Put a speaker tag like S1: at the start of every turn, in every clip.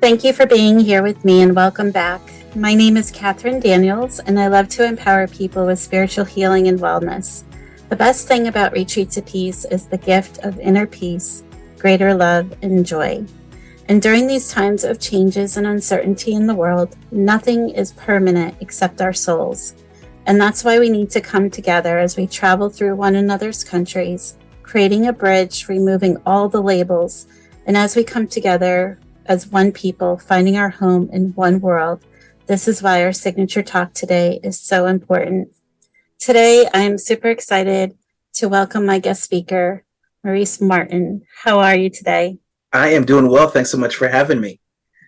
S1: Thank you for being here with me and welcome back. My name is Catherine Daniels, and I love to empower people with spiritual healing and wellness. The best thing about Retreat to Peace is the gift of inner peace, greater love, and joy. And during these times of changes and uncertainty in the world, nothing is permanent except our souls. And that's why we need to come together as we travel through one another's countries, creating a bridge, removing all the labels, and as we come together as one people, finding our home in one world. This is why our signature talk today is so important. Today, I am super excited to welcome my guest speaker, Maurice Martin. How are you today?
S2: I am doing well. Thanks so much for having me.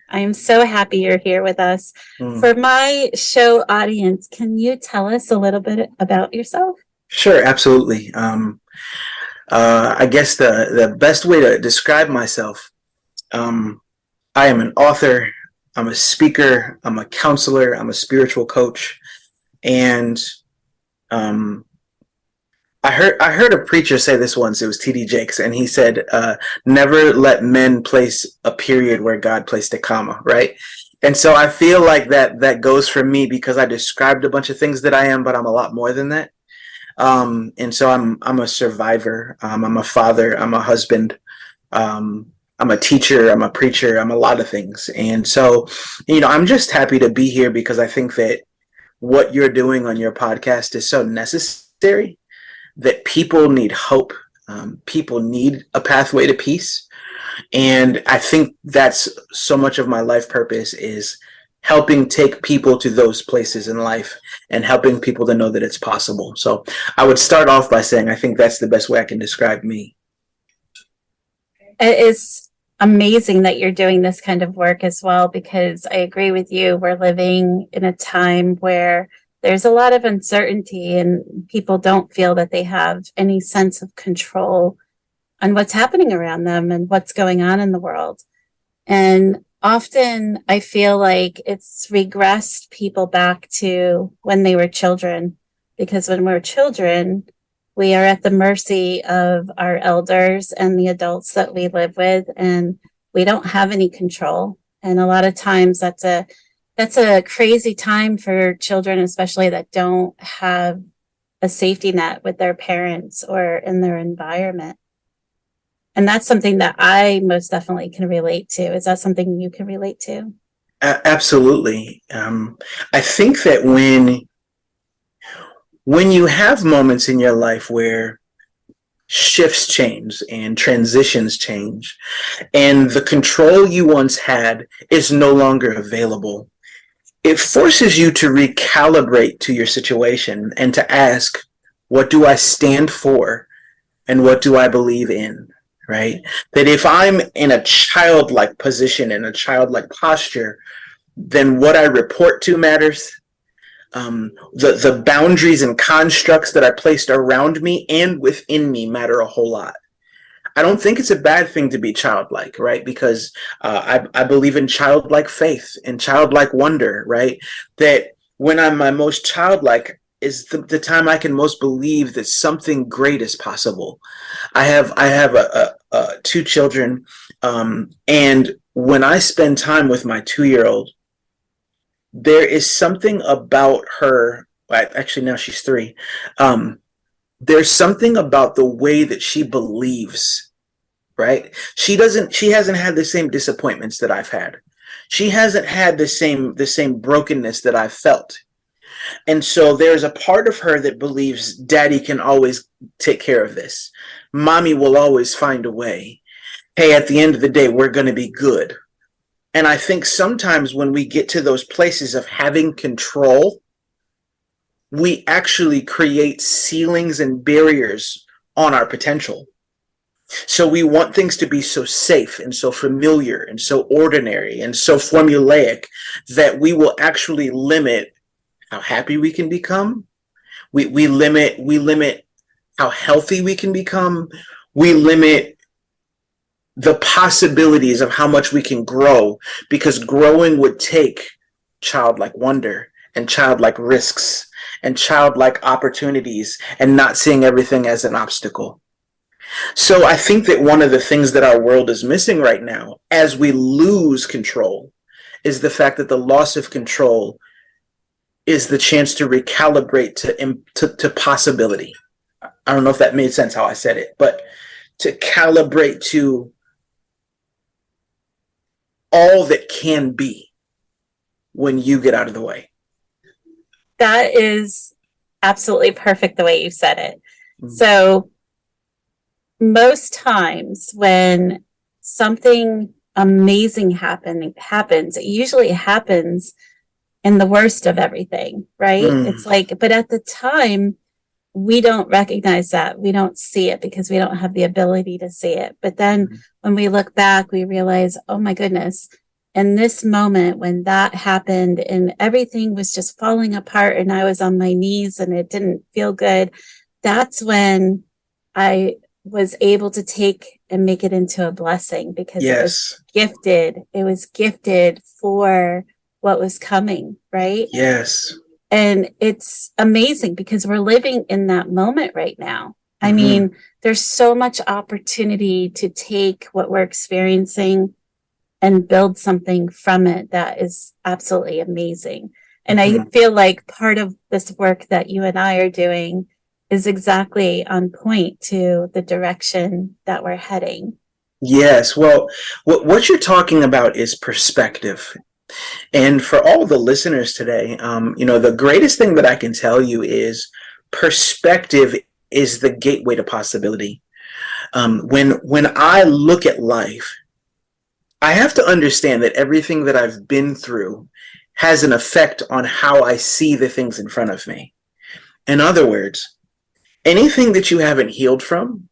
S1: I am so happy you're here with us. For my show audience, can you tell us a little bit about yourself?
S2: Sure, absolutely. I guess the best way to describe myself, I am an author, I'm a speaker, I'm a counselor, I'm a spiritual coach, and I heard a preacher say this once. It was T.D. Jakes, and he said, "Never let men place a period where God placed a comma." Right, and so I feel like that goes for me because I described a bunch of things that I am, but I'm a lot more than that. And so I'm a survivor. I'm a father. I'm a husband. I'm a teacher, I'm a preacher, I'm a lot of things. And so, I'm just happy to be here because I think that what you're doing on your podcast is so necessary, that people need hope. People need a pathway to peace. And I think that's so much of my life purpose is helping take people to those places in life and helping people to know that it's possible. So I would start off by saying I think that's the best way I can describe me.
S1: It is amazing that you're doing this kind of work as well, because I agree with you. We're living in a time where there's a lot of uncertainty and people don't feel that they have any sense of control on what's happening around them and what's going on in the world. And often I feel like it's regressed people back to when they were children, because when we were children, we are at the mercy of our elders and the adults that we live with, and we don't have any control. And a lot of times that's a crazy time for children, especially that don't have a safety net with their parents or in their environment. And that's something that I most definitely can relate to. Is that something you can relate to?
S2: Absolutely. I think that when you have moments in your life where shifts change and transitions change and the control you once had is no longer available, it forces you to recalibrate to your situation and to ask, what do I stand for and what do I believe in, right? That if I'm in a childlike position, in a childlike posture, then what I report to matters. The boundaries and constructs that are placed around me and within me matter a whole lot. I don't think it's a bad thing to be childlike, right? Because I believe in childlike faith and childlike wonder, right? That when I'm my most childlike is the time I can most believe that something great is possible. I have two children, and when I spend time with my 2-year-old, there is something about her. Actually, now she's 3. There's something about the way that she believes, right? She hasn't had the same disappointments that I've had. She hasn't had the same brokenness that I've felt. And so there's a part of her that believes daddy can always take care of this. Mommy will always find a way. Hey, at the end of the day, we're going to be good. And I think sometimes when we get to those places of having control, we actually create ceilings and barriers on our potential. So we want things to be so safe and so familiar and so ordinary and so formulaic that we will actually limit how happy we can become. We limit how healthy we can become. We limit the possibilities of how much we can grow, because growing would take childlike wonder and childlike risks and childlike opportunities and not seeing everything as an obstacle. So I think that one of the things that our world is missing right now, as we lose control, is the fact that the loss of control is the chance to recalibrate to possibility. I don't know if that made sense how I said it, but to calibrate to all that can be when you get out of the way.
S1: That is absolutely perfect the way you said it.
S2: Mm-hmm.
S1: So most times when something amazing happens, it usually happens in the worst of everything, right? It's like, but at the time, we don't recognize that. We don't see it because we don't have the ability to see it. But then when we look back, we realize, oh my goodness, in this moment when that happened and everything was just falling apart and I was on my knees and it didn't feel good, that's when I was able to take and make it into a blessing because it was gifted. It was gifted for what was coming, right?
S2: Yes.
S1: And it's amazing because we're living in that moment right now. I mean, there's so much opportunity to take what we're experiencing and build something from it that is absolutely amazing. And I feel like part of this work that you and I are doing is exactly on point to the direction that we're heading.
S2: Yes. Well, what you're talking about is perspective. And for all the listeners today, the greatest thing that I can tell you is perspective is the gateway to possibility. When I look at life, I have to understand that everything that I've been through has an effect on how I see the things in front of me. In other words, anything that you haven't healed from,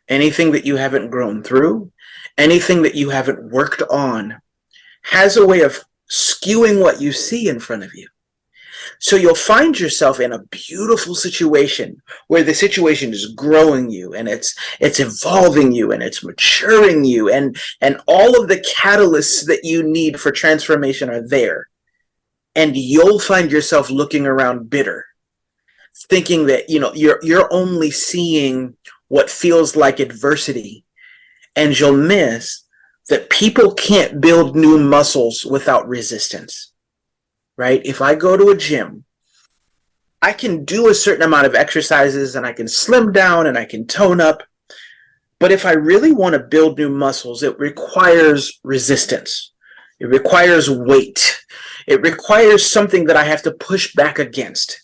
S2: anything that you haven't grown through, anything that you haven't worked on has a way of skewing what you see in front of you. So you'll find yourself in a beautiful situation where the situation is growing you and it's evolving you and it's maturing you and all of the catalysts that you need for transformation are there. And you'll find yourself looking around bitter, thinking that you're only seeing what feels like adversity, and you'll miss that people can't build new muscles without resistance, right? If I go to a gym, I can do a certain amount of exercises and I can slim down and I can tone up. But if I really want to build new muscles, it requires resistance. It requires weight. It requires something that I have to push back against.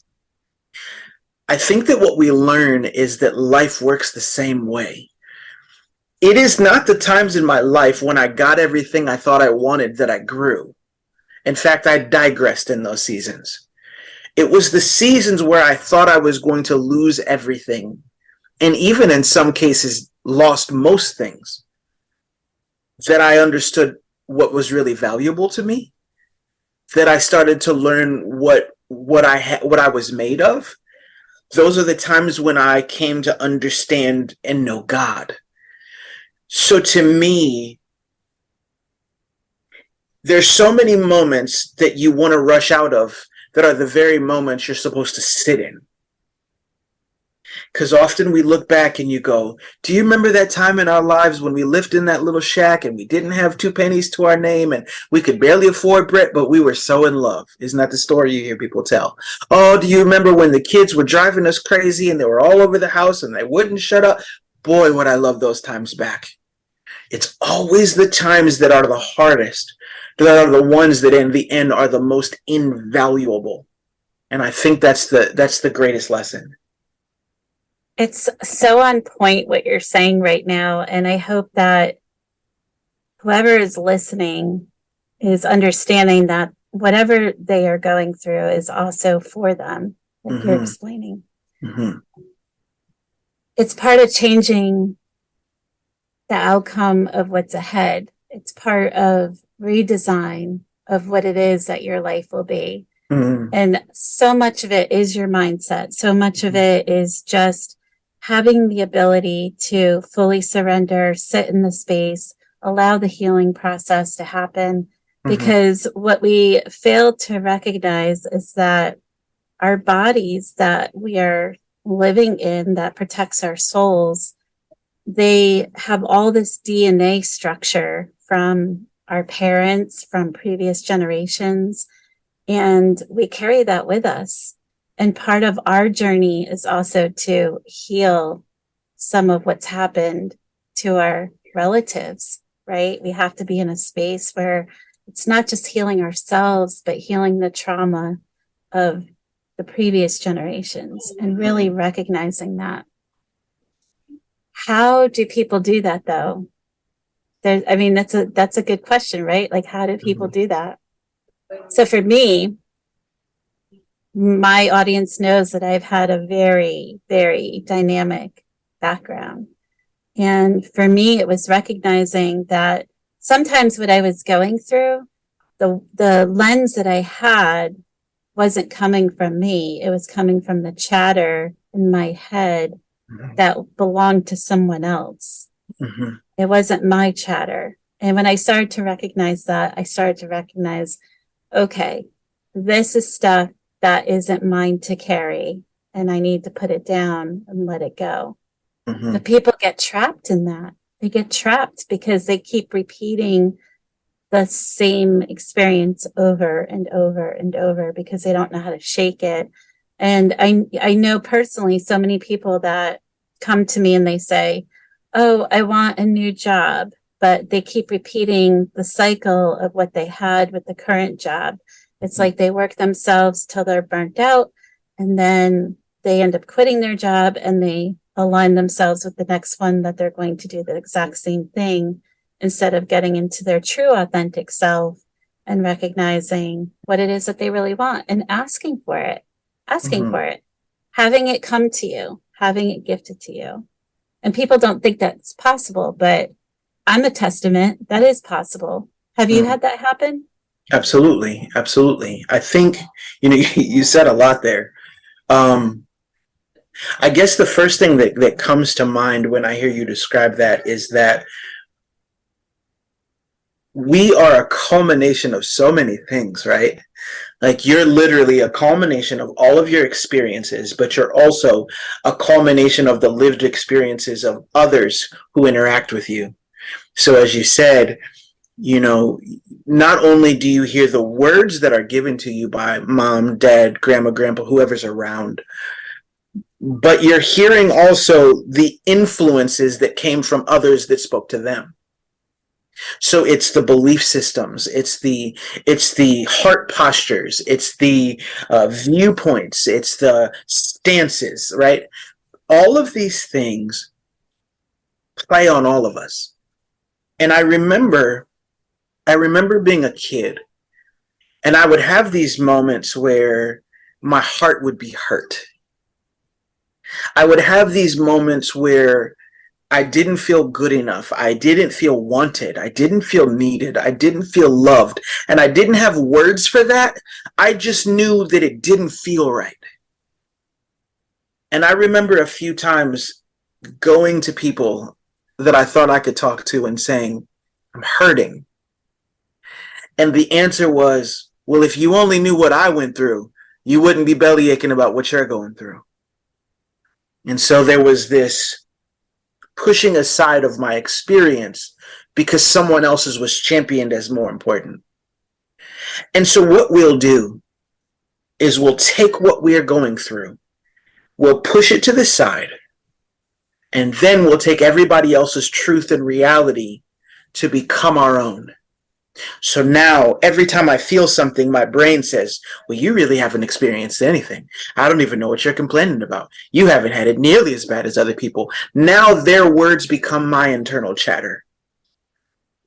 S2: I think that what we learn is that life works the same way. It is not the times in my life when I got everything I thought I wanted that I grew. In fact, I digressed in those seasons. It was the seasons where I thought I was going to lose everything, and even in some cases lost most things, that I understood what was really valuable to me, that I started to learn what I was made of. Those are the times when I came to understand and know God. So to me, there's so many moments that you want to rush out of that are the very moments you're supposed to sit in. Because often we look back and you go, do you remember that time in our lives when we lived in that little shack and we didn't have 2 pennies to our name and we could barely afford Brit, but we were so in love? Isn't that the story you hear people tell? Oh, do you remember when the kids were driving us crazy and they were all over the house and they wouldn't shut up? Boy, would I love those times back. It's always the times that are the hardest, that are the ones that in the end are the most invaluable. And I think that's the greatest lesson.
S1: It's so on point what you're saying right now. And I hope that whoever is listening is understanding that whatever they are going through is also for them, like you're explaining. It's part of changing the outcome of what's ahead. It's part of redesign of what it is that your life will be. And so much of it is your mindset. So much of it is just having the ability to fully surrender, sit in the space, allow the healing process to happen. Because what we fail to recognize is that our bodies that we are living in that protects our souls they have all this DNA structure from our parents, from previous generations, and we carry that with us. And part of our journey is also to heal some of what's happened to our relatives, right? We have to be in a space where it's not just healing ourselves, but healing the trauma of the previous generations and really recognizing that. How do people do that though? I mean, that's a good question, right? Like, how do people do that? So for me, my audience knows that I've had a very, very dynamic background. And for me, it was recognizing that sometimes what I was going through, the lens that I had wasn't coming from me. It was coming from the chatter in my head that belonged to someone else.
S2: Mm-hmm.
S1: It wasn't my chatter. And when I started to recognize that, I started to recognize, okay, this is stuff that isn't mine to carry, and I need to put it down and let it go.
S2: Mm-hmm.
S1: But people get trapped in that. They get trapped because they keep repeating the same experience over and over and over because they don't know how to shake it. And I know personally so many people that come to me and they say, oh, I want a new job, but they keep repeating the cycle of what they had with the current job. It's like they work themselves till they're burnt out, and then they end up quitting their job and they align themselves with the next one that they're going to do the exact same thing instead of getting into their true authentic self and recognizing what it is that they really want and asking for it, having it come to you, having it gifted to you. And people don't think that's possible, but I'm a testament that is possible. Have you had that happen?
S2: Absolutely. Absolutely. I think, you said a lot there. I guess the first thing that comes to mind when I hear you describe that is that we are a culmination of so many things, right? Like you're literally a culmination of all of your experiences, but you're also a culmination of the lived experiences of others who interact with you. So as you said, not only do you hear the words that are given to you by mom, dad, grandma, grandpa, whoever's around, but you're hearing also the influences that came from others that spoke to them. So it's the belief systems, it's the heart postures, it's the viewpoints, it's the stances, right? All of these things play on all of us. And I remember being a kid, and I would have these moments where my heart would be hurt. I would have these moments where I didn't feel good enough. I didn't feel wanted. I didn't feel needed. I didn't feel loved. And I didn't have words for that. I just knew that it didn't feel right. And I remember a few times going to people that I thought I could talk to and saying, I'm hurting. And the answer was, well, if you only knew what I went through, you wouldn't be belly aching about what you're going through. And so there was this pushing aside of my experience because someone else's was championed as more important. And so what we'll do is we'll take what we are going through, we'll push it to the side, and then we'll take everybody else's truth and reality to become our own. So now every time I feel something, my brain says, well, you really haven't experienced anything. I don't even know what you're complaining about. You haven't had it nearly as bad as other people. Now their words become my internal chatter.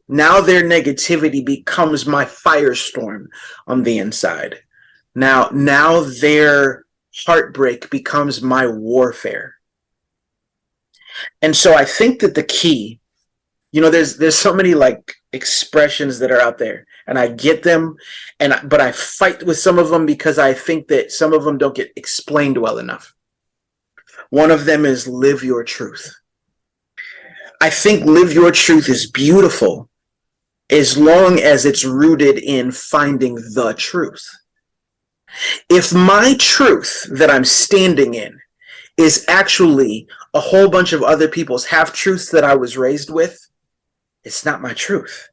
S2: Now their negativity becomes my firestorm on the inside. Now their heartbreak becomes my warfare. And so I think that the key, there's so many like expressions that are out there, and I get them, but I fight with some of them because I think that some of them don't get explained well enough. One of them is live your truth. I think live your truth is beautiful as long as it's rooted in finding the truth. If my truth that I'm standing in is actually a whole bunch of other people's half truths that I was raised with, it's not my truth.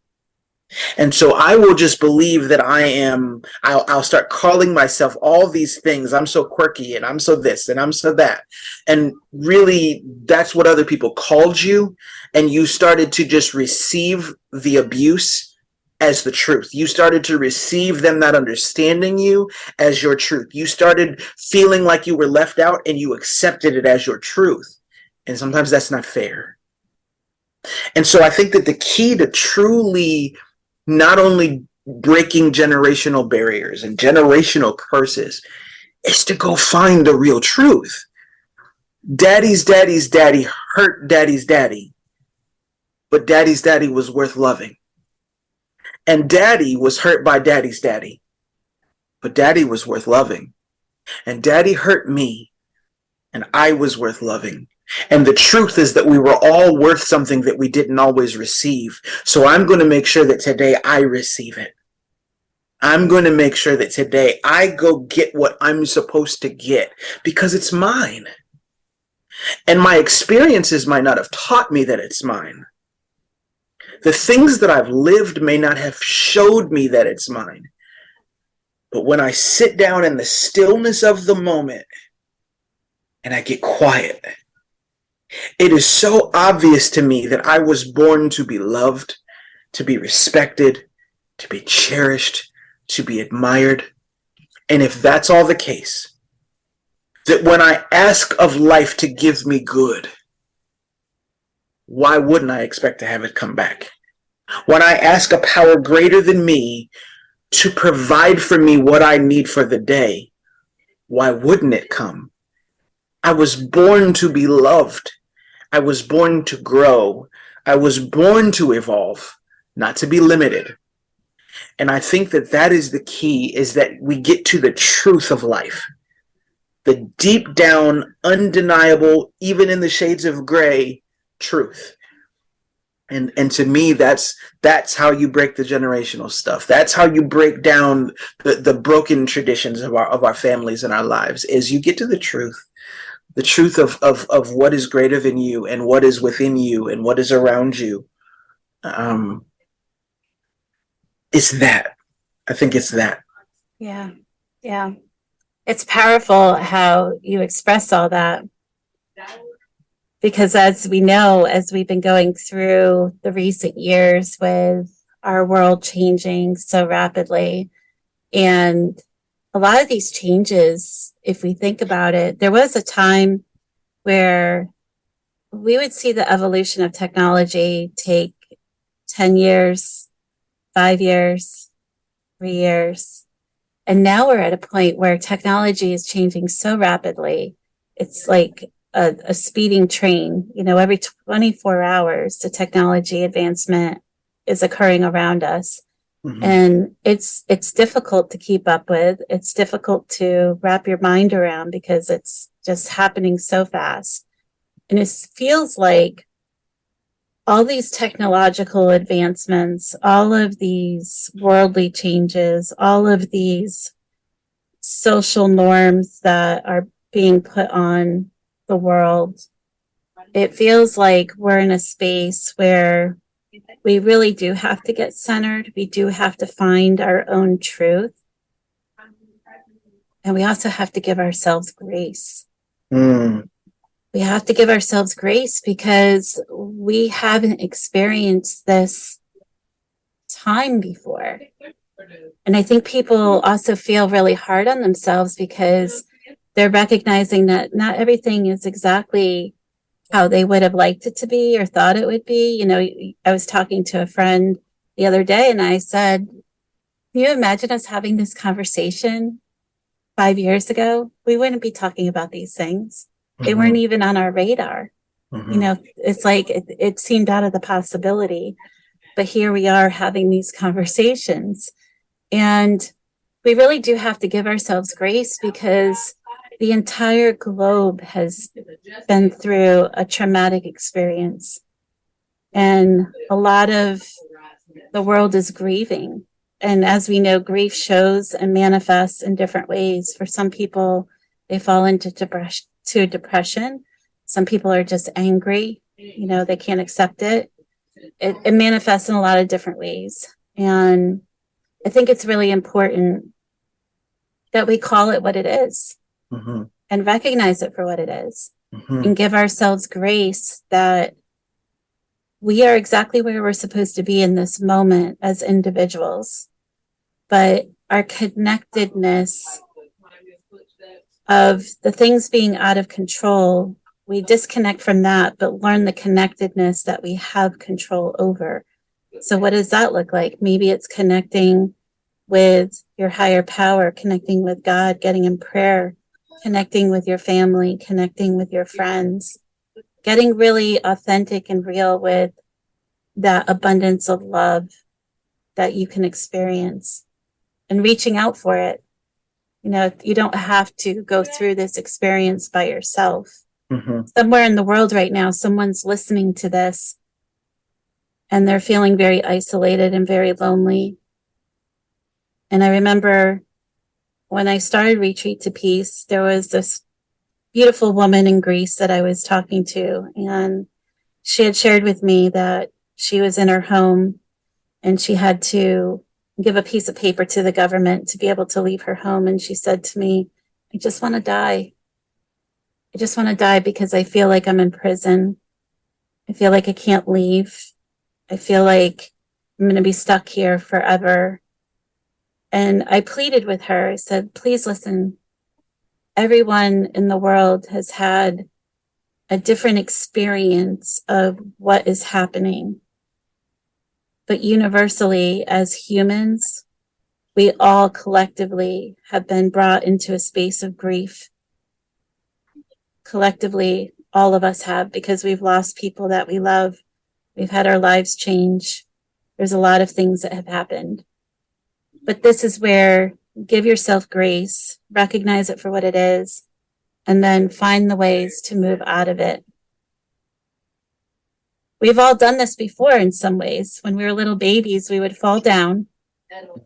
S2: And so I will just believe that I'll start calling myself all these things. I'm so quirky and I'm so this and I'm so that. And really, that's what other people called you. And you started to just receive the abuse as the truth. You started to receive them not understanding you as your truth. You started feeling like you were left out and you accepted it as your truth. And sometimes that's not fair. And so I think that the key to truly not only breaking generational barriers and generational curses is to go find the real truth. Daddy's daddy hurt daddy's daddy, but daddy's daddy was worth loving. And daddy was hurt by daddy's daddy, but daddy was worth loving. And daddy hurt me, and I was worth loving. And the truth is that we were all worth something that we didn't always receive. So I'm going to make sure that today I receive it. I'm going to make sure that today I go get what I'm supposed to get because it's mine. And my experiences might not have taught me that it's mine. The things that I've lived may not have showed me that it's mine. But when I sit down in the stillness of the moment and I get quiet, it is so obvious to me that I was born to be loved, to be respected, to be cherished, to be admired. And if that's all the case, that when I ask of life to give me good, why wouldn't I expect to have it come back? When I ask a power greater than me to provide for me what I need for the day, why wouldn't it come? I was born to be loved. I was born to grow. I was born to evolve, not to be limited. And I think that that is the key, is that we get to the truth of life. The deep down, undeniable, even in the shades of gray, truth. And to me, that's how you break the generational stuff. That's how you break down the broken traditions of our families and our lives, is you get to the truth. The truth of what is greater than you and what is within you and what is around you. It's that. I think it's that.
S1: Yeah. Yeah. It's powerful how you express all that. Because as we know, as we've been going through the recent years with our world changing so rapidly, and a lot of these changes, if we think about it, there was a time where we would see the evolution of technology take 10 years, 5 years, 3 years. And now we're at a point where technology is changing so rapidly. It's like a speeding train. You know, every 24 hours, the technology advancement is occurring around us. Mm-hmm. And it's difficult to keep up with. It's difficult to wrap your mind around because it's just happening so fast. And it feels like all these technological advancements, all of these worldly changes, all of these social norms that are being put on the world, it feels like we're in a space where we really do have to get centered. We do have to find our own truth. And we also have to give ourselves grace. We have to give ourselves grace because we haven't experienced this time before. And I think people also feel really hard on themselves because they're recognizing that not everything is exactly how they would have liked it to be or thought it would be. You know, I was talking to a friend the other day and I said, can you imagine us having this conversation 5 years ago? We wouldn't be talking about these things. Mm-hmm. They weren't even on our radar. Mm-hmm. You know, it's like it seemed out of the possibility. But here we are having these conversations. And we really do have to give ourselves grace because the entire globe has been through a traumatic experience. And a lot of the world is grieving. And as we know, grief shows and manifests in different ways. For some people, they fall into depression. Some people are just angry, you know, they can't accept it. It manifests in a lot of different ways. And I think it's really important that we call it what it is and recognize it for what it is and give ourselves grace that we are exactly where we're supposed to be in this moment as individuals. But our connectedness of the things being out of control, we disconnect from that, but learn the connectedness that we have control over. So what does that look like? Maybe it's connecting with your higher power, connecting with God, getting in prayer, connecting with your family, connecting with your friends, getting really authentic and real with that abundance of love that you can experience and reaching out for it. You know, you don't have to go through this experience by yourself. Somewhere in the world right now, someone's listening to this and they're feeling very isolated and very lonely. And I remember when I started Retreat to Peace, there was this beautiful woman in Greece that I was talking to, and she had shared with me that she was in her home and she had to give a piece of paper to the government to be able to leave her home. And she said to me, I just want to die. I just want to die because I feel like I'm in prison. I feel like I can't leave. I feel like I'm going to be stuck here forever. And I pleaded with her. I said, please listen. Everyone in the world has had a different experience of what is happening. But universally, as humans, we all collectively have been brought into a space of grief. Collectively, all of us have, because we've lost people that we love. We've had our lives change. There's a lot of things that have happened. But this is where give yourself grace, recognize it for what it is, and then find the ways to move out of it. We've all done this before in some ways. When we were little babies, we would fall down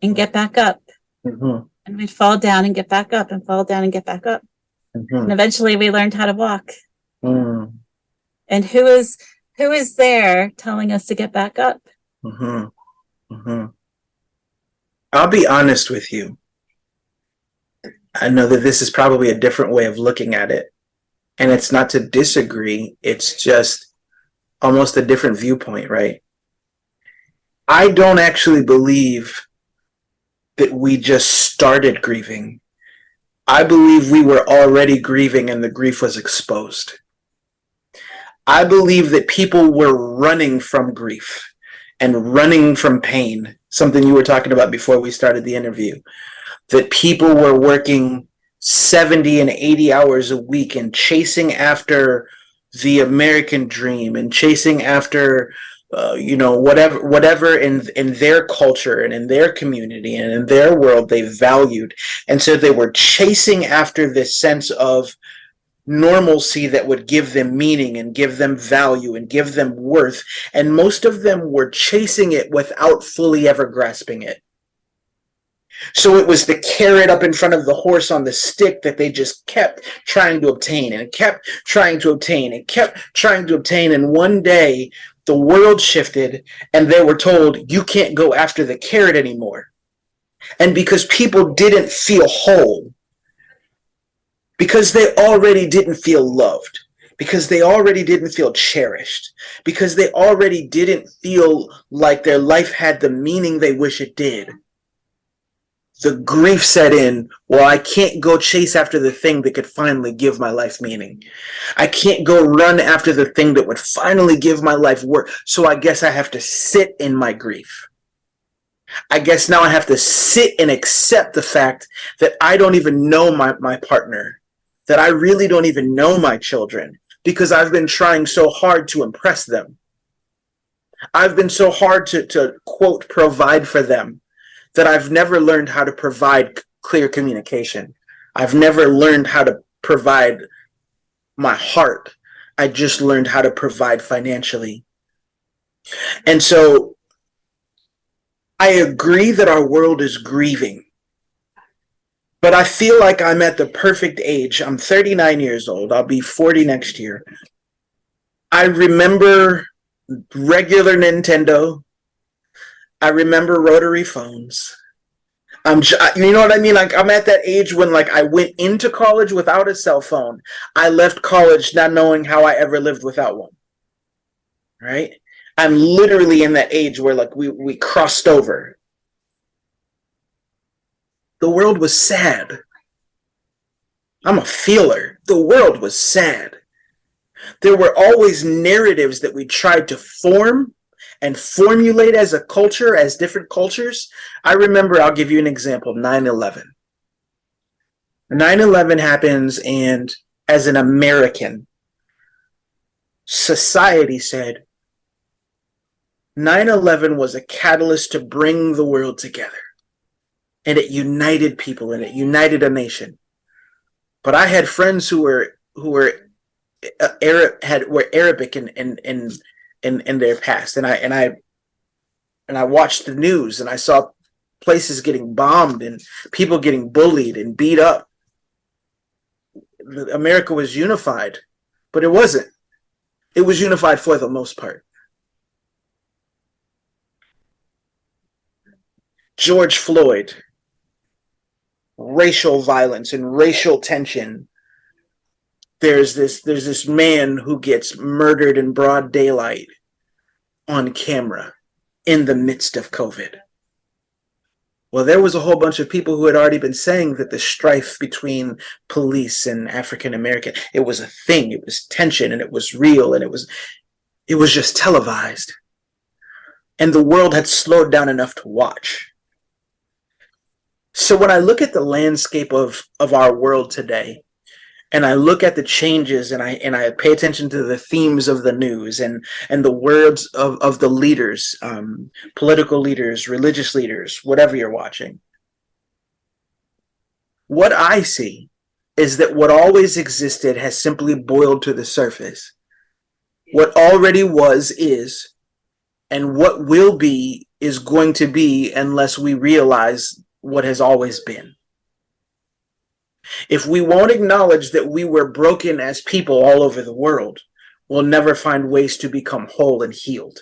S1: and get back up. And we'd fall down and get back up and fall down and get back up. And eventually we learned how to walk. And who is there telling us to get back up?
S2: I'll be honest with you. I know that this is probably a different way of looking at it. And it's not to disagree. It's just almost a different viewpoint, right? I don't actually believe that we just started grieving. I believe we were already grieving and the grief was exposed. I believe that people were running from grief and running from pain, something you were talking about before we started the interview, that people were working 70 and 80 hours a week and chasing after the American dream and chasing after, whatever in their culture and in their community and in their world they valued. And so they were chasing after this sense of normalcy that would give them meaning and give them value and give them worth. And most of them were chasing it without fully ever grasping it. So it was the carrot up in front of the horse on the stick that they just kept trying to obtain and kept trying to obtain and kept trying to obtain. And one day the world shifted and they were told, you can't go after the carrot anymore. And because people didn't feel whole, because they already didn't feel loved, because they already didn't feel cherished, because they already didn't feel like their life had the meaning they wish it did, the grief set in. Well, I can't go chase after the thing that could finally give my life meaning. I can't go run after the thing that would finally give my life worth. So I guess I have to sit in my grief. I guess now I have to sit and accept the fact that I don't even know my partner, that I really don't even know my children, because I've been trying so hard to impress them. I've been so hard to quote, provide for them, that I've never learned how to provide clear communication. I've never learned how to provide my heart. I just learned how to provide financially. And so I agree that our world is grieving, but I feel like I'm at the perfect age. I'm 39 years old. I'll be 40 next year. I remember regular Nintendo. I remember rotary phones. You know what I mean? Like, I'm at that age when, like, I went into college without a cell phone. I left college not knowing how I ever lived without one. Right? I'm literally in that age where, like, we crossed over. The world was sad. I'm a feeler. The world was sad. There were always narratives that we tried to form and formulate as a culture, as different cultures. I remember, I'll give you an example, 9/11. 9/11 happens, and as an American, society said 9/11 was a catalyst to bring the world together. And it united people and it united a nation. But I had friends who were were Arabic in their past, and I watched the news and I saw places getting bombed and people getting bullied and beat up. America was unified, but it wasn't. It was unified for the most part. George Floyd, racial violence and racial tension. There's this man who gets murdered in broad daylight on camera in the midst of COVID. Well, there was a whole bunch of people who had already been saying that the strife between police and African American, it was a thing, it was tension, and it was real, and it was just televised. And the world had slowed down enough to watch. So when I look at the landscape of our world today, and I look at the changes, and I pay attention to the themes of the news and the words of the leaders, political leaders, religious leaders, whatever you're watching, what I see is that what always existed has simply boiled to the surface. What already was is, and what will be is going to be unless we realize what has always been. If we won't acknowledge that we were broken as people all over the world, we'll never find ways to become whole and healed.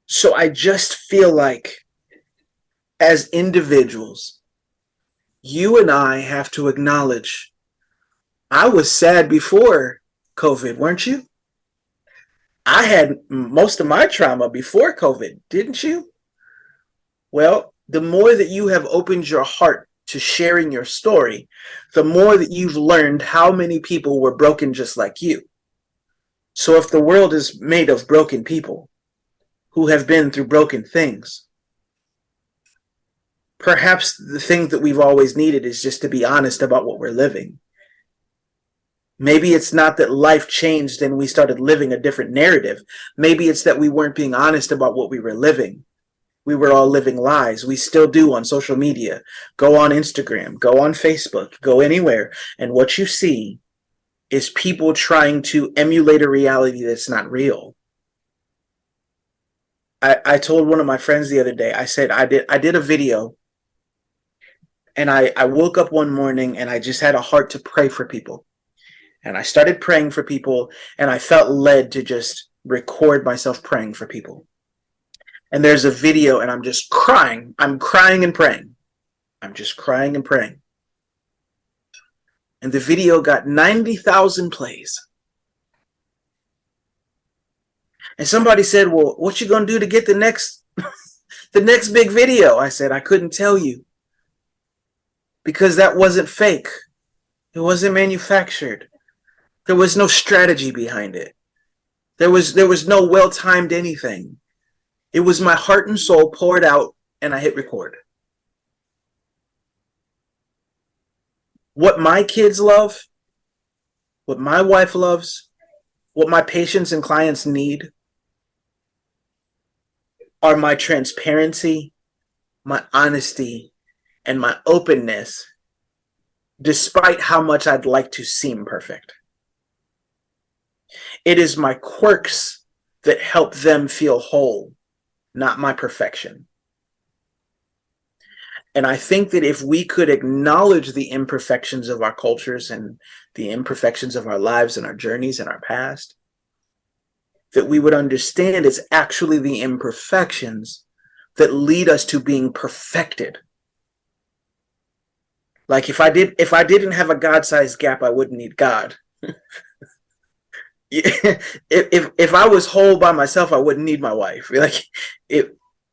S2: So I just feel like, as individuals, you and I have to acknowledge, I was sad before COVID, weren't you? I had most of my trauma before COVID, didn't you? Well, the more that you have opened your heart to sharing your story, the more that you've learned how many people were broken just like you. So if the world is made of broken people who have been through broken things, perhaps the thing that we've always needed is just to be honest about what we're living. Maybe it's not that life changed and we started living a different narrative. Maybe it's that we weren't being honest about what we were living. We were all living lies. We still do on social media. Go on Instagram, go on Facebook, go anywhere. And what you see is people trying to emulate a reality that's not real. I told one of my friends the other day, I said, I did a video, and I woke up one morning and I just had a heart to pray for people. And I started praying for people, and I felt led to just record myself praying for people. And there's a video, and I'm just crying. I'm crying and praying. I'm just crying and praying. And the video got 90,000 plays. And somebody said, well, what you gonna do to get the next big video? I said, I couldn't tell you. Because that wasn't fake. It wasn't manufactured. There was no strategy behind it. There was no well-timed anything. It was my heart and soul poured out, and I hit record. What my kids love, what my wife loves, what my patients and clients need are my transparency, my honesty, and my openness, despite how much I'd like to seem perfect. It is my quirks that help them feel whole, not my perfection. And I think that if we could acknowledge the imperfections of our cultures and the imperfections of our lives and our journeys and our past, that we would understand it's actually the imperfections that lead us to being perfected. Like if I didn't have a God-sized gap, I wouldn't need God. If I was whole by myself, I wouldn't need my wife. Like if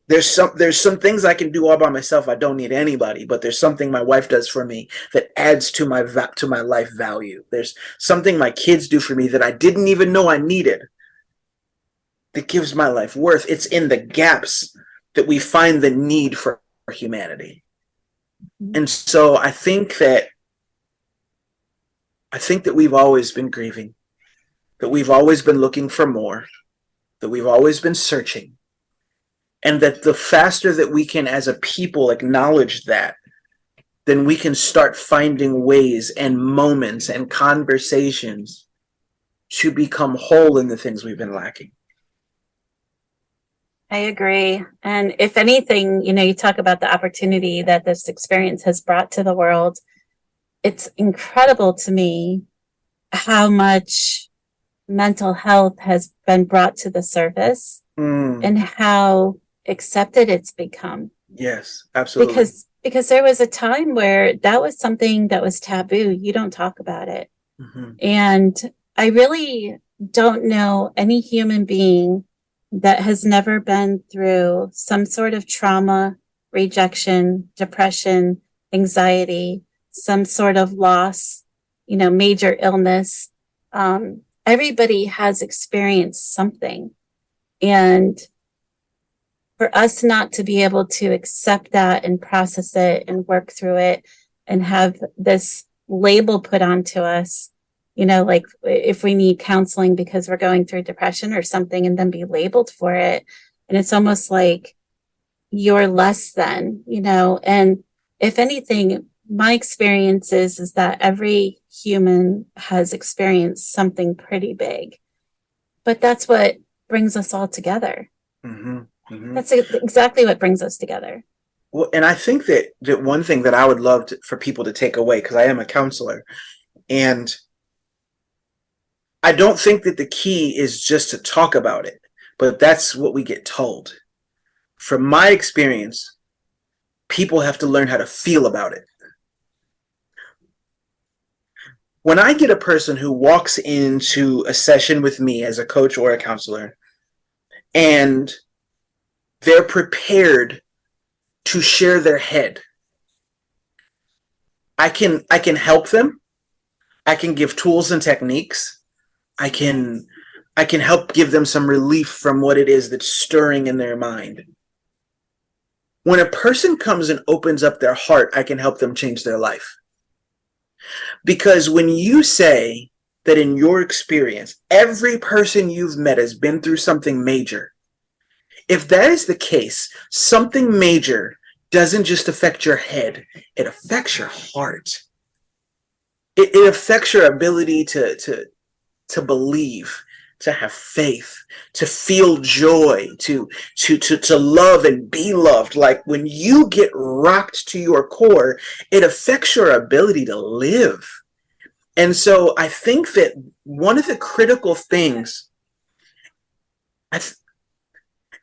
S2: there's some things I can do all by myself. I don't need anybody, but there's something my wife does for me that adds to my life value. There's something my kids do for me that I didn't even know I needed that gives my life worth. It's in the gaps that we find the need for humanity. And so I think that we've always been grieving, that we've always been looking for more, that we've always been searching. And that the faster that we can, as a people, acknowledge that, then we can start finding ways and moments and conversations to become whole in the things we've been lacking.
S1: I agree. And if anything, you talk about the opportunity that this experience has brought to the world. It's incredible to me how much mental health has been brought to the surface and how accepted it's become.
S2: Yes, absolutely.
S1: Because there was a time where that was something that was taboo. You don't talk about it.
S2: Mm-hmm.
S1: And I really don't know any human being that has never been through some sort of trauma, rejection, depression, anxiety, some sort of loss, major illness. Everybody has experienced something. And for us not to be able to accept that and process it and work through it and have this label put onto us, like if we need counseling because we're going through depression or something and then be labeled for it. And it's almost like you're less than, and if anything, my experience is that every human has experienced something pretty big, but that's what brings us all together.
S2: Mm-hmm. Mm-hmm.
S1: That's exactly what brings us together.
S2: Well, and I think that one thing that I would love for people to take away, because I am a counselor, and I don't think that the key is just to talk about it, but that's what we get told. From my experience, people have to learn how to feel about it. When I get a person who walks into a session with me as a coach or a counselor, and they're prepared to share their head, I can help them. I can give tools and techniques. I can help give them some relief from what it is that's stirring in their mind. When a person comes and opens up their heart, I can help them change their life. Because when you say that in your experience, every person you've met has been through something major, if that is the case, something major doesn't just affect your head, it affects your heart. It affects your ability to believe, to have faith, to feel joy, to love and be loved. Like when you get rocked to your core, it affects your ability to live. And so I think that one of the critical things,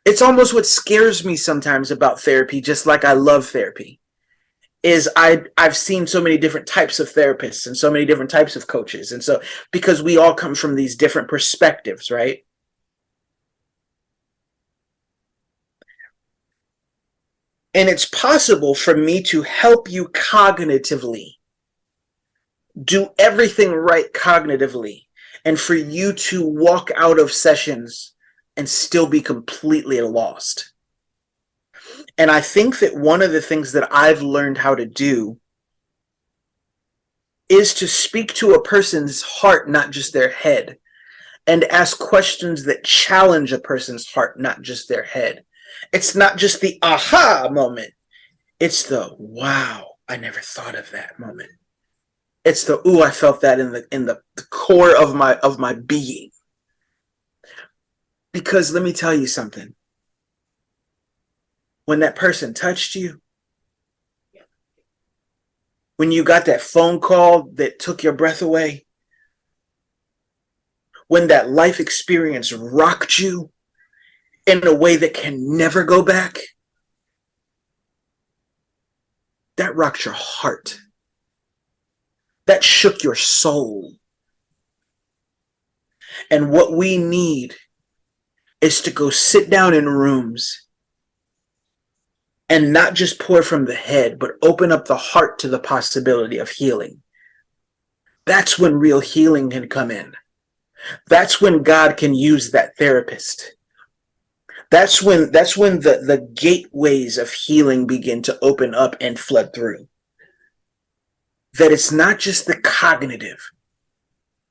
S2: it's almost what scares me sometimes about therapy, just like I love therapy, is I've seen so many different types of therapists and so many different types of coaches. And so because we all come from these different perspectives, right? And it's possible for me to help you cognitively, do everything right cognitively, and for you to walk out of sessions and still be completely lost. And I think that one of the things that I've learned how to do is to speak to a person's heart, not just their head, and ask questions that challenge a person's heart, not just their head. It's not just the aha moment. It's the wow, I never thought of that moment. It's the ooh, I felt that in the core of my being. Because let me tell you something. When that person touched you, when you got that phone call that took your breath away, when that life experience rocked you in a way that can never go back, that rocked your heart. That shook your soul. And what we need is to go sit down in rooms and not just pour from the head, but open up the heart to the possibility of healing. That's when real healing can come in. That's when God can use that therapist. That's when the gateways of healing begin to open up and flood through. That it's not just the cognitive,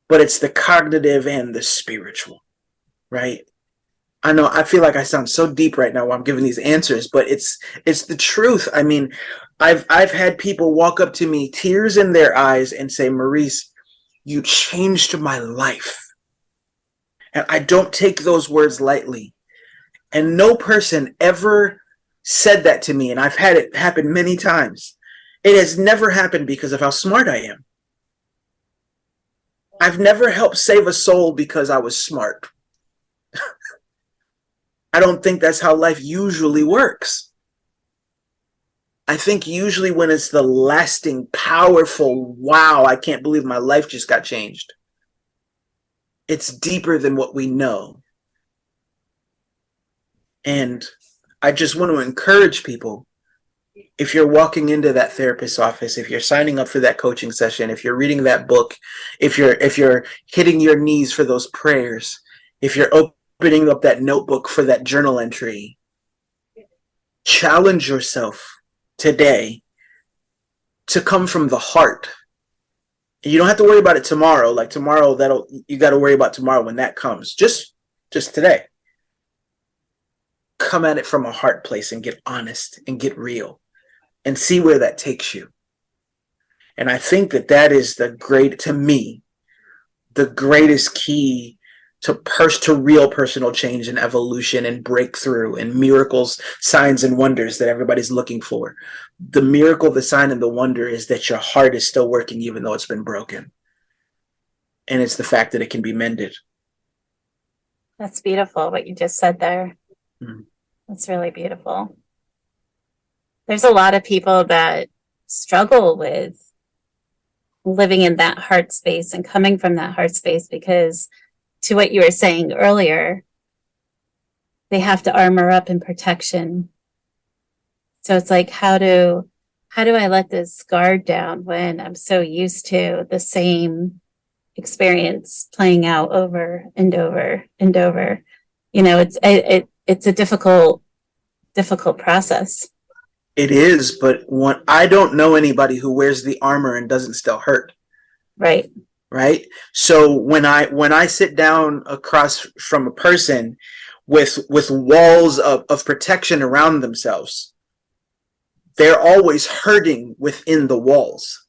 S2: but it's the cognitive and the spiritual, right? I know I feel like I sound so deep right now while I'm giving these answers, but it's the truth. I mean, I've had people walk up to me, tears in their eyes, and say, Maurice, you changed my life. And I don't take those words lightly. And no person ever said that to me, and I've had it happen many times. It has never happened because of how smart I am. I've never helped save a soul because I was smart. I don't think that's how life usually works. I think usually when it's the lasting, powerful, wow, I can't believe my life just got changed. It's deeper than what we know. And I just want to encourage people, if you're walking into that therapist's office, if you're signing up for that coaching session, if you're reading that book, if you're hitting your knees for those prayers, if you're opening up that notebook for that journal entry, challenge yourself today to come from the heart. You don't have to worry about it tomorrow. Like tomorrow, you got to worry about tomorrow when that comes. Just today. Come at it from a heart place and get honest and get real and see where that takes you. And I think that is to me, the greatest key to real personal change and evolution and breakthrough and miracles, signs and wonders that everybody's looking for. The miracle, the sign, and the wonder is that your heart is still working even though it's been broken. And it's the fact that it can be mended.
S1: That's beautiful what you just said there.
S2: Mm-hmm.
S1: That's really beautiful. There's a lot of people that struggle with living in that heart space and coming from that heart space because, to what you were saying earlier, they have to armor up in protection. So it's like, how do I let this guard down when I'm so used to the same experience playing out over and over and over? You know, it's a difficult process.
S2: It is, but I don't know anybody who wears the armor and doesn't still hurt.
S1: Right.
S2: Right. So when I sit down across from a person with walls of protection around themselves, they're always hurting within the walls.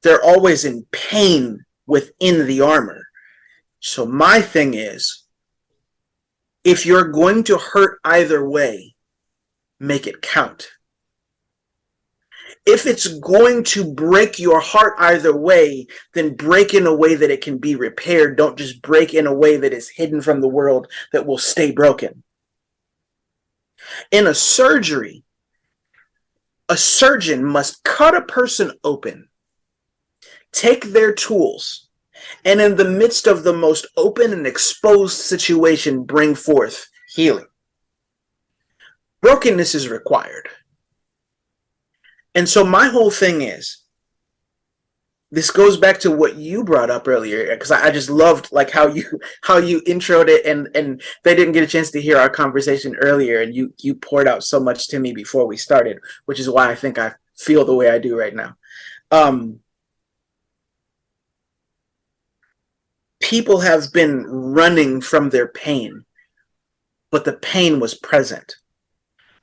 S2: They're always in pain within the armor. So my thing is, if you're going to hurt either way, make it count. If it's going to break your heart either way, then break in a way that it can be repaired. Don't just break in a way that is hidden from the world that will stay broken. In a surgery, a surgeon must cut a person open, take their tools, and in the midst of the most open and exposed situation, bring forth healing. Brokenness is required. And so my whole thing is, this goes back to what you brought up earlier, because I just loved like how you introed it, and they didn't get a chance to hear our conversation earlier, and you poured out so much to me before we started, which is why I think I feel the way I do right now. People have been running from their pain, but the pain was present.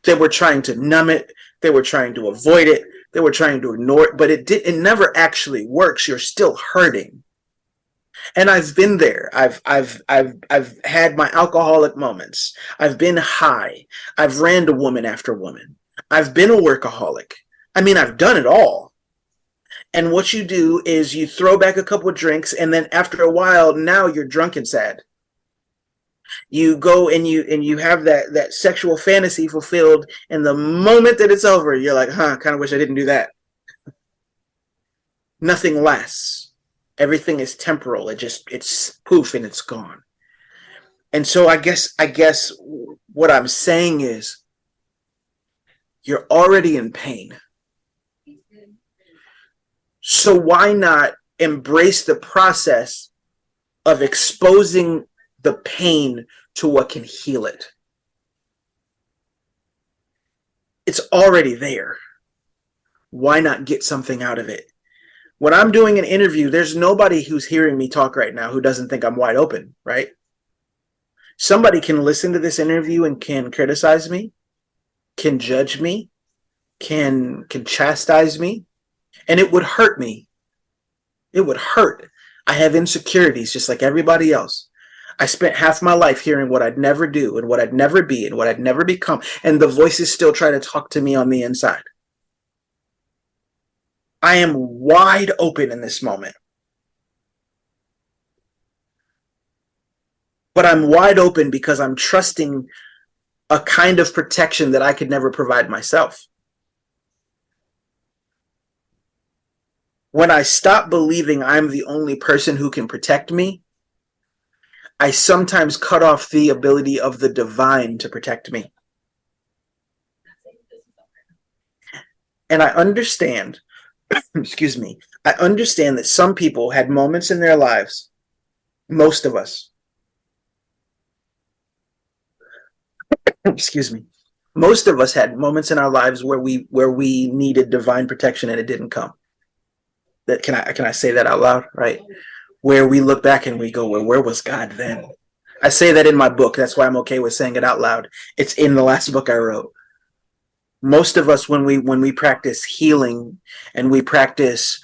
S2: They were trying to numb it. They were trying to avoid it. They were trying to ignore it, but it never actually works. You're still hurting. And I've been there. I've had my alcoholic moments. I've been high. I've ran to woman after woman. I've been a workaholic. I mean, I've done it all. And what you do is you throw back a couple of drinks, and then after a while, now you're drunk and sad. You go and you have that sexual fantasy fulfilled, and the moment that it's over, you're like, kind of wish I didn't do that. Nothing lasts. Everything is temporal. It's poof and it's gone. And so I guess what I'm saying is you're already in pain. So why not embrace the process of exposing the pain to what can heal it? It's already there. Why not get something out of it? When I'm doing an interview, there's nobody who's hearing me talk right now who doesn't think I'm wide open, right? Somebody can listen to this interview and can criticize me, can judge me, can chastise me, and it would hurt me. It would hurt. I have insecurities just like everybody else. I spent half my life hearing what I'd never do and what I'd never be and what I'd never become, and the voices still try to talk to me on the inside. I am wide open in this moment. But I'm wide open because I'm trusting a kind of protection that I could never provide myself. When I stop believing I'm the only person who can protect me, I sometimes cut off the ability of the divine to protect me. And I understand, excuse me, I understand that some people had moments in their lives, most of us, excuse me, most of us had moments in our lives where we needed divine protection and it didn't come. That can I say that out loud, right? Where we look back and we go, well, where was God then? I say that in my book. That's why I'm okay with saying it out loud. It's in the last book I wrote. Most of us, when we practice healing and we practice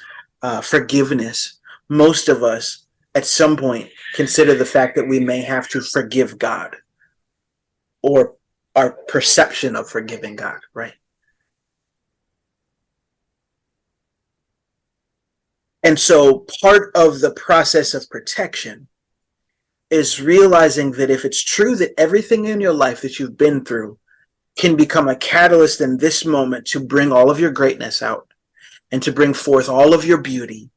S2: forgiveness, most of us at some point consider the fact that we may have to forgive God or our perception of forgiving God, right? And so part of the process of protection is realizing that if it's true that everything in your life that you've been through can become a catalyst in this moment to bring all of your greatness out and to bring forth all of your beauty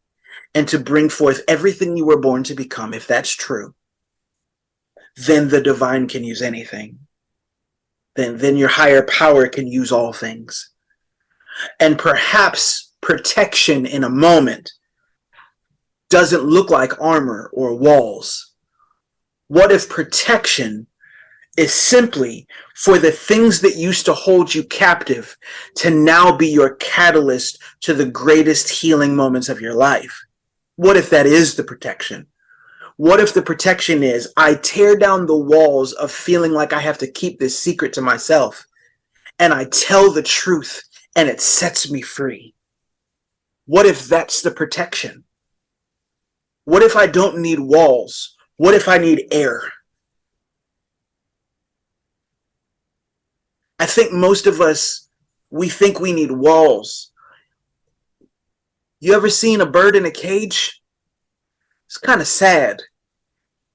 S2: and to bring forth everything you were born to become, if that's true, then the divine can use anything. Then your higher power can use all things. And perhaps protection in a moment doesn't look like armor or walls. What if protection is simply for the things that used to hold you captive to now be your catalyst to the greatest healing moments of your life? What if that is the protection? What if the protection is I tear down the walls of feeling like I have to keep this secret to myself and I tell the truth and it sets me free? What if that's the protection? What if I don't need walls? What if I need air? I think most of us, we think we need walls. You ever seen a bird in a cage? It's kind of sad.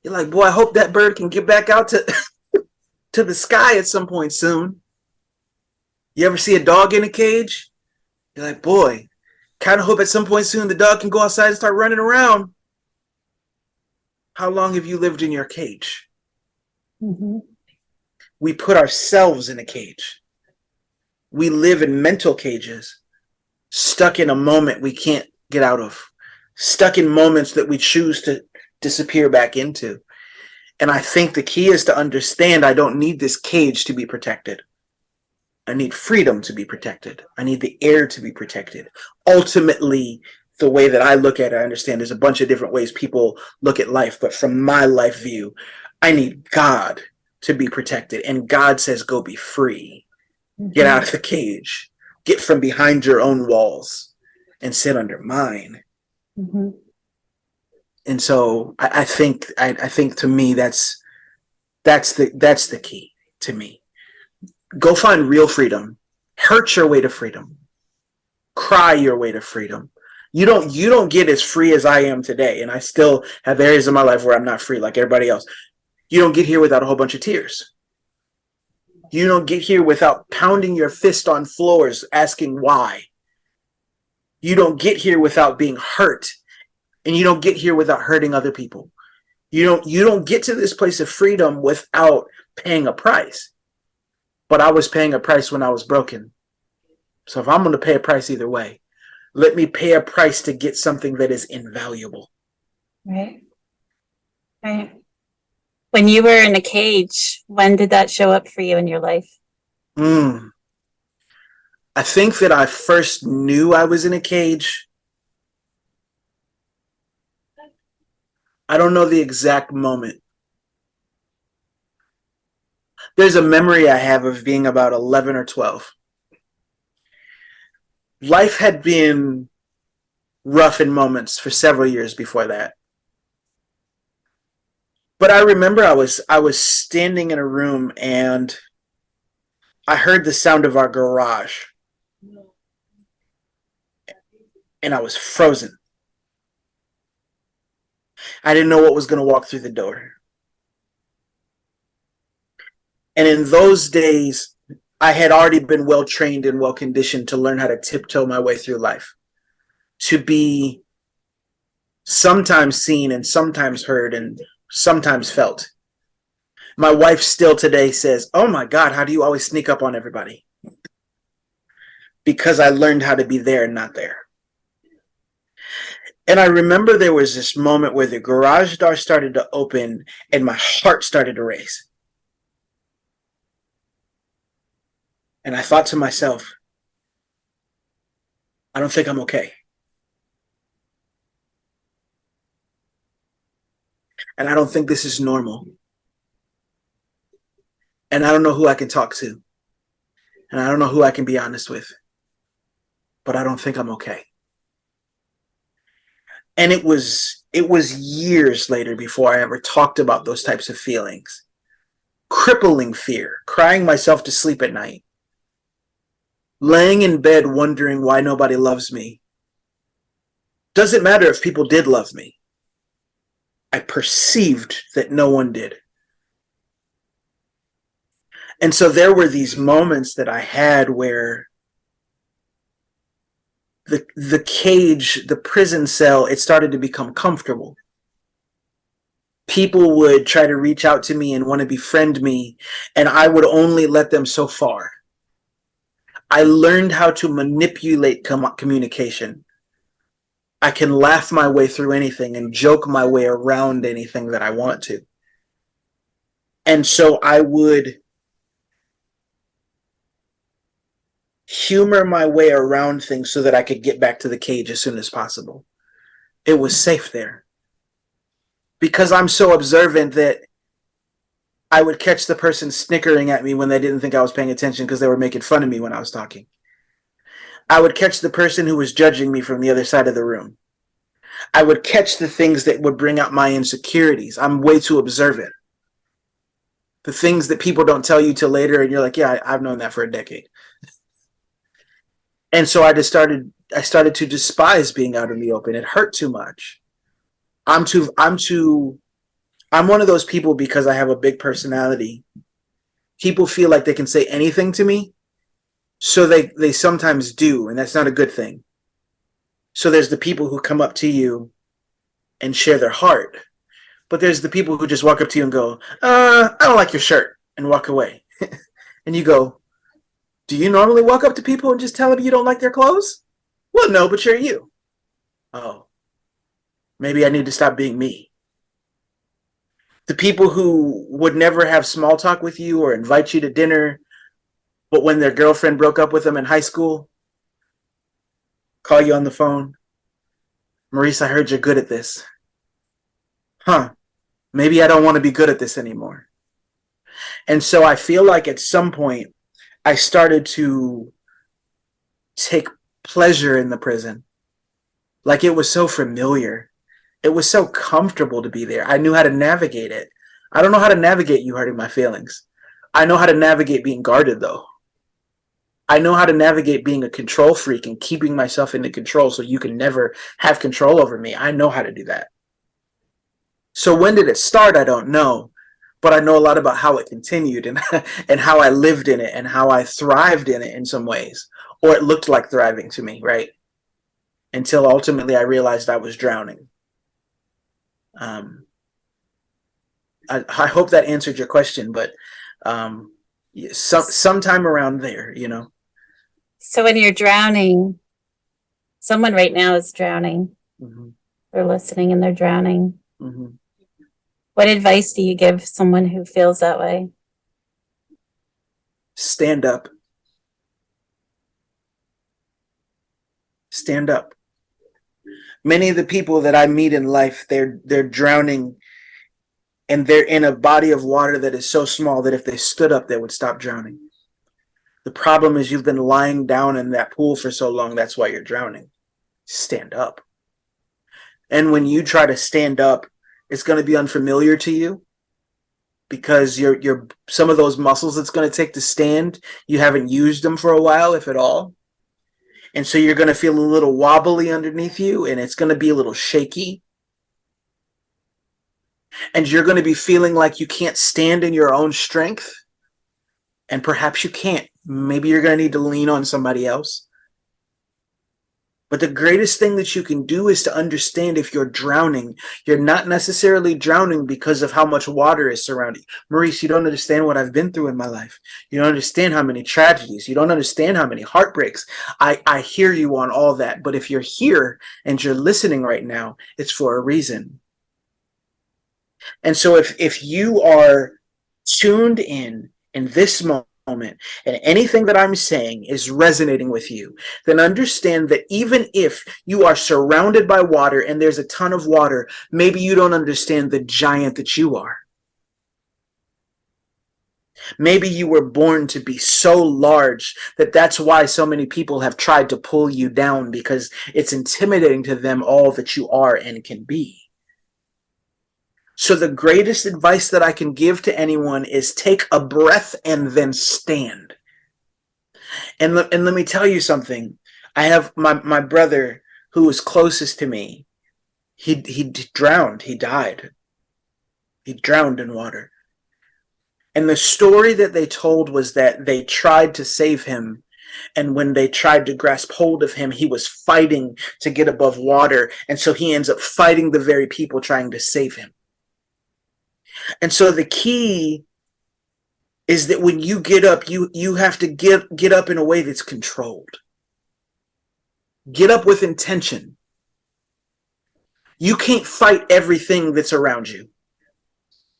S2: You're like, boy, I hope that bird can get back out to the sky at some point soon. You ever see a dog in a cage? You're like, boy, kind of hope at some point soon the dog can go outside and start running around. How long have you lived in your cage?
S1: Mm-hmm.
S2: We put ourselves in a cage. We live in mental cages, stuck in a moment we can't get out of, stuck in moments that we choose to disappear back into. And I think the key is to understand I don't need this cage to be protected. I need freedom to be protected. I need the air to be protected. Ultimately, the way that I look at it, I understand there's a bunch of different ways people look at life, but from my life view, I need God to be protected. And God says, go be free. Mm-hmm. Get out of the cage. Get from behind your own walls and sit under mine. Mm-hmm. And so I think to me that's the key to me. Go find real freedom. Hurt your way to freedom. Cry your way to freedom. You don't get as free as I am today, and I still have areas of my life where I'm not free like everybody else. You don't get here without a whole bunch of tears. You don't get here without pounding your fist on floors asking why. You don't get here without being hurt, and you don't get here without hurting other people. You don't get to this place of freedom without paying a price. But I was paying a price when I was broken. So if I'm going to pay a price either way, let me pay a price to get something that is invaluable.
S1: Right. Right. When you were in a cage, when did that show up for you in your life?
S2: I think that I first knew I was in a cage. I don't know the exact moment. There's a memory I have of being about 11 or 12. Life had been rough in moments for several years before that. But I remember I was standing in a room and I heard the sound of our garage and I was frozen. I didn't know what was going to walk through the door. And in those days, I had already been well trained and well conditioned to learn how to tiptoe my way through life, to be sometimes seen and sometimes heard and sometimes felt. My wife still today says, "Oh my God, how do you always sneak up on everybody?" Because I learned how to be there and not there. And I remember there was this moment where the garage door started to open and my heart started to race. And I thought to myself, I don't think I'm okay. And I don't think this is normal. And I don't know who I can talk to. And I don't know who I can be honest with. But I don't think I'm okay. And it was years later before I ever talked about those types of feelings. Crippling fear, crying myself to sleep at night, laying in bed wondering why nobody loves me. Doesn't matter if people did love me. I perceived that no one did. And so there were these moments that I had where the cage, the prison cell, it started to become comfortable. People would try to reach out to me and want to befriend me, and I would only let them so far. I learned how to manipulate communication. I can laugh my way through anything and joke my way around anything that I want to. And so I would humor my way around things so that I could get back to the cage as soon as possible. It was safe there. Because I'm so observant that I would catch the person snickering at me when they didn't think I was paying attention because they were making fun of me when I was talking. I would catch the person who was judging me from the other side of the room. I would catch the things that would bring out my insecurities. I'm way too observant. The things that people don't tell you till later, and you're like, yeah, I've known that for a decade. And so I started to despise being out in the open. It hurt too much. I'm one of those people, because I have a big personality. People feel like they can say anything to me. So they sometimes do, and that's not a good thing. So there's the people who come up to you and share their heart. But there's the people who just walk up to you and go, I don't like your shirt, and walk away. And you go, do you normally walk up to people and just tell them you don't like their clothes? Well, no, but you're you. Oh, maybe I need to stop being me. The people who would never have small talk with you or invite you to dinner, but when their girlfriend broke up with them in high school, call you on the phone. Maurice, I heard you're good at this. Huh, maybe I don't want to be good at this anymore. And so I feel like at some point I started to take pleasure in the prison. Like it was so familiar. It was so comfortable to be there. I knew how to navigate it. I don't know how to navigate you hurting my feelings. I know how to navigate being guarded, though. I know how to navigate being a control freak and keeping myself into control so you can never have control over me. I know how to do that. So when did it start? I don't know. But I know a lot about how it continued and, and how I lived in it and how I thrived in it in some ways. Or it looked like thriving to me, right? Until ultimately I realized I was drowning. I hope that answered your question, but sometime around there, you know.
S1: So when you're drowning, someone right now is drowning.
S2: Mm-hmm.
S1: They're listening and they're drowning.
S2: Mm-hmm.
S1: What advice do you give someone who feels that way?
S2: Stand up. Stand up. Many of the people that I meet in life, they're drowning, and they're in a body of water that is so small that if they stood up, they would stop drowning. The problem is you've been lying down in that pool for so long, that's why you're drowning. Stand up. And when you try to stand up, it's going to be unfamiliar to you because you're some of those muscles it's going to take to stand, you haven't used them for a while, if at all. And so you're going to feel a little wobbly underneath you, and it's going to be a little shaky. And you're going to be feeling like you can't stand in your own strength. And perhaps you can't. Maybe you're going to need to lean on somebody else. But the greatest thing that you can do is to understand if you're drowning, you're not necessarily drowning because of how much water is surrounding you. Maurice, you don't understand what I've been through in my life. You don't understand how many tragedies. You don't understand how many heartbreaks. I hear you on all that. But if you're here and you're listening right now, it's for a reason. And so if you are tuned in this moment, and anything that I'm saying is resonating with you, then understand that even if you are surrounded by water and there's a ton of water, maybe you don't understand the giant that you are. Maybe you were born to be so large that that's why so many people have tried to pull you down, because it's intimidating to them all that you are and can be. So the greatest advice that I can give to anyone is take a breath and then stand. And let me tell you something. I have my brother who was closest to me. He drowned. He died. He drowned in water. And the story that they told was that they tried to save him. And when they tried to grasp hold of him, he was fighting to get above water. And so he ends up fighting the very people trying to save him. And so the key is that when you get up, you have to get up in a way that's controlled. Get up with intention. You can't fight everything that's around you.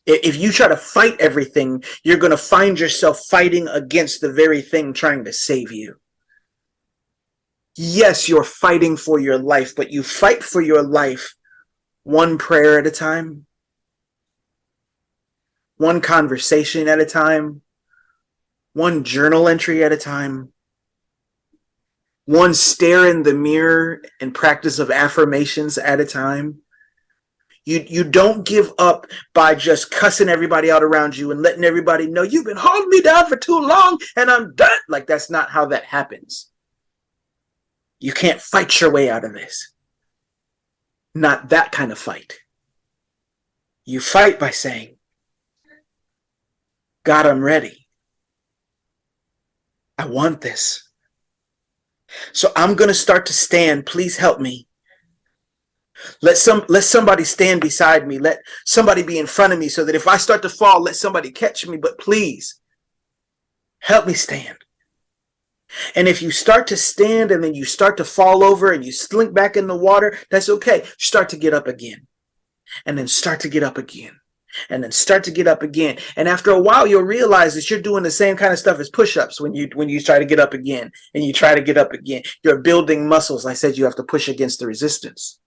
S2: If you try to fight everything, you're going to find yourself fighting against the very thing trying to save you. Yes, you're fighting for your life, but you fight for your life one prayer at a time, one conversation at a time, one journal entry at a time, one stare in the mirror and practice of affirmations at a time. You don't give up by just cussing everybody out around you and letting everybody know you've been holding me down for too long and I'm done. Like, that's not how that happens. You can't fight your way out of this. Not that kind of fight. You fight by saying, God, I'm ready. I want this. So I'm going to start to stand. Please help me. Let somebody stand beside me. Let somebody be in front of me so that if I start to fall, let somebody catch me. But please help me stand. And if you start to stand and then you start to fall over and you slink back in the water, that's okay. Start to get up again. And then start to get up again. And then start to get up again. And after a while, you'll realize that you're doing the same kind of stuff as push-ups when you try to get up again and you try to get up again. You're building muscles. I said you have to push against the resistance.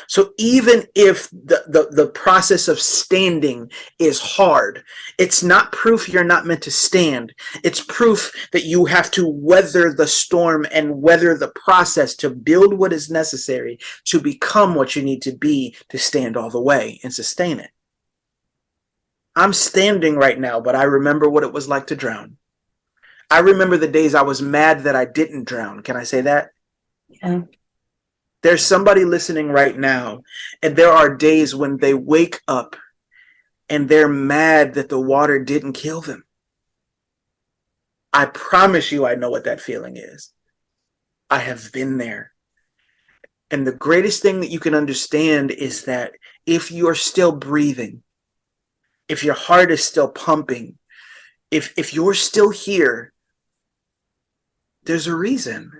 S2: So even if the process of standing is hard, it's not proof you're not meant to stand. It's proof that you have to weather the storm and weather the process to build what is necessary to become what you need to be to stand all the way and sustain it. I'm standing right now, but I remember what it was like to drown. I remember the days I was mad that I didn't drown. Can I say that?
S1: Yeah.
S2: There's somebody listening right now, and there are days when they wake up and they're mad that the water didn't kill them. I promise you, I know what that feeling is. I have been there. And the greatest thing that you can understand is that if you're still breathing, if your heart is still pumping, if you're still here, there's a reason.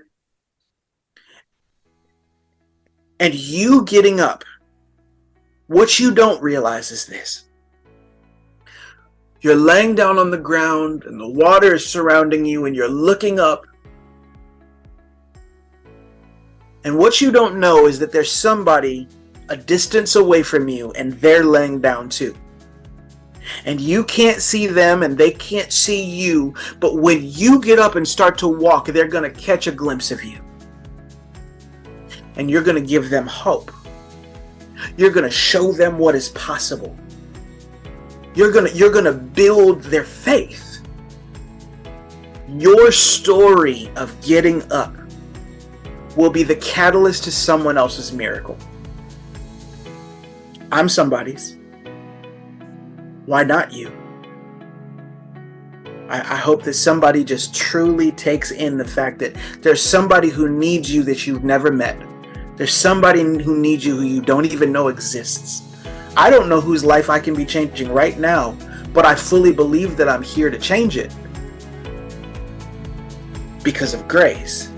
S2: And you getting up, what you don't realize is this. You're laying down on the ground and the water is surrounding you and you're looking up. And what you don't know is that there's somebody a distance away from you and they're laying down too. And you can't see them and they can't see you, but when you get up and start to walk, they're going to catch a glimpse of you. And you're going to give them hope. You're going to show them what is possible. You're going to build their faith. Your story of getting up will be the catalyst to someone else's miracle. I'm somebody's. Why not you? I hope that somebody just truly takes in the fact that there's somebody who needs you that you've never met. There's somebody who needs you who you don't even know exists. I don't know whose life I can be changing right now, but I fully believe that I'm here to change it because of grace.